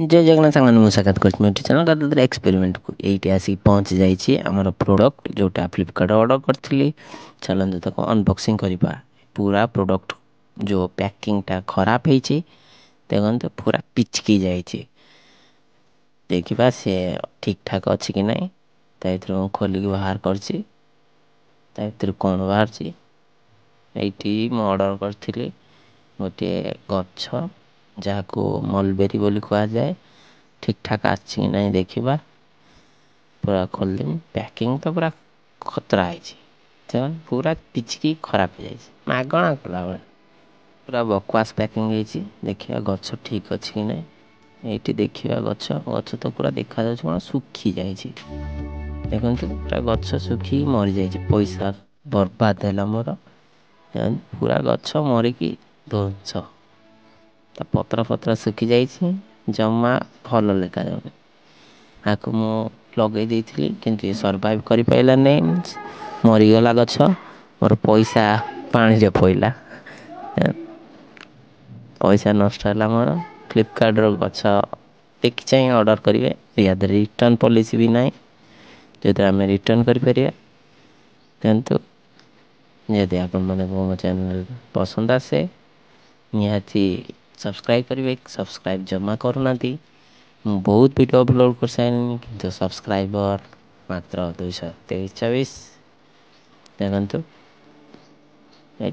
जय जगन्नाथ सांग मैं साक्षात कर चैनल दादा एक्सपेरिमेंट को ये आसिक पहुँची जाइए आमर प्रोडक्ट जोटा फ्लिपकार्ट ऑर्डर करी चलते तक अनबॉक्सिंग करवा पूरा प्रोडक्ट जो पैकिंगटा खराब होती देखते पूरा पिचकी जाइए देखा सी ठीक ठाक अच्छी कि नहीं तो खोलिक बाहर कर कौन बाहर ये ऑर्डर करी गोटे गछ जहाँ को मलबेरी बोली कह जाए ठीक ठाक आछि नहीं देखा पूरा खोलदेमी पैकिंग तो पूरा खतरा है पूरा पिचकी खराब हो जाए मागणा कला बेले पूरा बकवास पैकिंग है देखिए गछ ठीक अच्छी कि नहीं ये देखा गछ गछ तो पूरा देखा जा कौन सुखी जाए देखु पूरा गछ सुखी मरी जाए पैसा बर्बाद है मोर पूरा गछ मरिकी ध्वंस पत्र पत्र सुखी जाइए जमा भल लेखा जाऊनी आपको मु लगे देती किंतु ये सर्वाइव कर पाइला नहीं मरीगला गछ मोर पैसा पानी रे पइला पैसा नष्ट है मोर फ्लिपकार्ट गछ देखी चाहिए ऑर्डर करेंगे या रिटर्न पॉलिसी भी ना जो आम रिटर्न करें किंतु जदि आपण मैंने मो चैनल पसंद आसे निहाती सब्सक्राइब करेंगे सब्सक्राइब जमा करना बहुत वीडियो अपलोड कर सारे कि सब्सक्राइबर मात्र 223 देखु ये